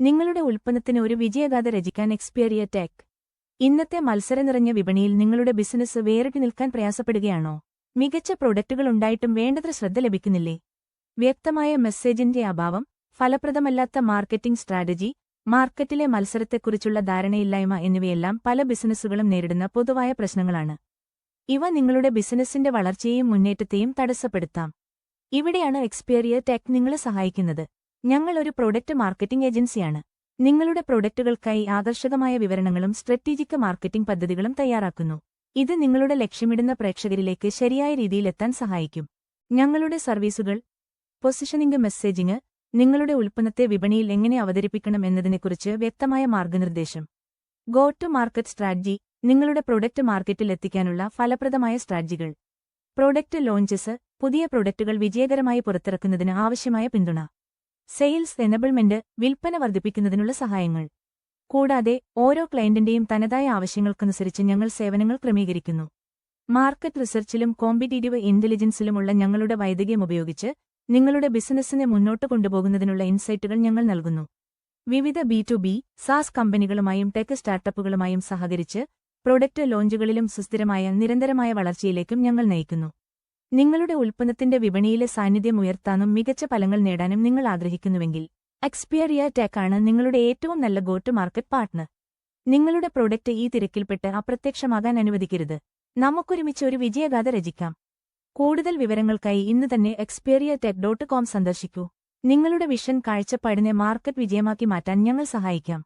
നിങ്ങളുടെ ഉൽപ്പന്നത്തിന് ഒരു വിജയഗാഥ രചിക്കാൻ എക്സ്പീരിയ ടെക്. ഇന്നത്തെ മത്സരം നിറഞ്ഞ വിപണിയിൽ നിങ്ങളുടെ ബിസിനസ് വേറിട്ട് നിൽക്കാൻ പ്രയാസപ്പെടുകയാണോ? മികച്ച പ്രൊഡക്റ്റുകൾ ഉണ്ടായിട്ടും വേണ്ടത്ര ശ്രദ്ധ ലഭിക്കുന്നില്ലേ? വ്യക്തമായ മെസ്സേജിന്റെ അഭാവം, ഫലപ്രദമല്ലാത്ത മാർക്കറ്റിംഗ് സ്ട്രാറ്റജി, മാർക്കറ്റിലെ മത്സരത്തെക്കുറിച്ചുള്ള ധാരണയില്ലായ്മ എന്നിവയെല്ലാം പല ബിസിനസ്സുകളും നേരിടുന്ന പൊതുവായ പ്രശ്നങ്ങളാണ്. ഇവ നിങ്ങളുടെ ബിസിനസ്സിന്റെ വളർച്ചയെയും മുന്നേറ്റത്തെയും തടസ്സപ്പെടുത്താം. ഇവിടെയാണ് എക്സ്പീരിയ ടെക് നിങ്ങളെ സഹായിക്കുന്നത്. ഞങ്ങൾ ഒരു പ്രൊഡക്റ്റ് മാർക്കറ്റിംഗ് ഏജൻസിയാണ്. നിങ്ങളുടെ പ്രൊഡക്റ്റുകൾക്കായി ആകർഷകമായ വിവരണങ്ങളും സ്ട്രാറ്റജിക് മാർക്കറ്റിംഗ് പദ്ധതികളും തയ്യാറാക്കുന്നു. ഇത് നിങ്ങളുടെ ലക്ഷ്യമിടുന്ന പ്രേക്ഷകരിലേക്ക് ശരിയായ രീതിയിലെത്താൻ സഹായിക്കും. ഞങ്ങളുടെ സർവീസുകൾ: പൊസിഷനിംഗ് മെസ്സേജിംഗ്, നിങ്ങളുടെ ഉൽപ്പന്നത്തെ വിപണിയിൽ എങ്ങനെ അവതരിപ്പിക്കണം എന്നതിനെക്കുറിച്ച് വ്യക്തമായ മാർഗ്ഗനിർദ്ദേശം. ഗോ ടു മാർക്കറ്റ് സ്ട്രാറ്റജി, നിങ്ങളുടെ പ്രൊഡക്റ്റ് മാർക്കറ്റിൽ എത്തിക്കാനുള്ള ഫലപ്രദമായ സ്ട്രാറ്റജികൾ. പ്രൊഡക്റ്റ് ലോഞ്ചസ്, പുതിയ പ്രൊഡക്റ്റുകൾ വിജയകരമായി പുറത്തിറക്കുന്നതിന് ആവശ്യമായ പിന്തുണ. സെയിൽസ് എനബിൾമെന്റ്, വിൽപ്പന വർദ്ധിപ്പിക്കുന്നതിനുള്ള സഹായങ്ങൾ. കൂടാതെ ഓരോ ക്ലയന്റിന്റെയും തനതായ ആവശ്യങ്ങൾക്കനുസരിച്ച് ഞങ്ങൾ സേവനങ്ങൾ ക്രമീകരിക്കുന്നു. മാർക്കറ്റ് റിസർച്ചിലും കോമ്പറ്റീറ്റീവ് ഇന്റലിജൻസിലുമുള്ള ഞങ്ങളുടെ വൈദഗ്ധ്യം ഉപയോഗിച്ച് നിങ്ങളുടെ ബിസിനസ്സിനെ മുന്നോട്ട് കൊണ്ടുപോകുന്നതിനുള്ള ഇൻസൈറ്റുകൾ ഞങ്ങൾ നൽകുന്നു. വിവിധ B2B, SaaS കമ്പനികളുമായും ടെക് സ്റ്റാർട്ടപ്പുകളുമായും സഹകരിച്ച് പ്രൊഡക്റ്റ് ലോഞ്ചുകളിലും സുസ്ഥിരമായ നിരന്തരമായ വളർച്ചയിലേക്കും ഞങ്ങൾ നയിക്കുന്നു. നിങ്ങളുടെ ഉൽപ്പന്നത്തിന്റെ വിപണിയിലെ സാന്നിധ്യം ഉയർത്താനും മികച്ച ഫലങ്ങൾ നേടാനും നിങ്ങൾ ആഗ്രഹിക്കുന്നുവെങ്കിൽ എക്സ്പീരിയ ടെക് ആണ് നിങ്ങളുടെ ഏറ്റവും നല്ല ഗോ ടു മാർക്കറ്റ് പാർട്ട്ണർ. നിങ്ങളുടെ പ്രൊഡക്റ്റ് ഈ തിരക്കിൽപ്പെട്ട് അപ്രത്യക്ഷമാകാൻ അനുവദിക്കരുത്. നമുക്കൊരുമിച്ച് ഒരു വിജയഗാഥ രചിക്കാം. കൂടുതൽ വിവരങ്ങൾക്കായി ഇന്ന് തന്നെ experiatech.com സന്ദർശിക്കൂ. നിങ്ങളുടെ വിഷൻ കാഴ്ചപ്പാടിനെ മാർക്കറ്റ് വിജയമാക്കി മാറ്റാൻ ഞങ്ങൾ സഹായിക്കാം.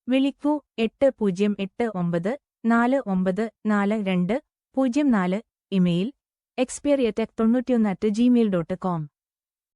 വിളിക്കൂ 8089494204. Email experiatech91@gmail.com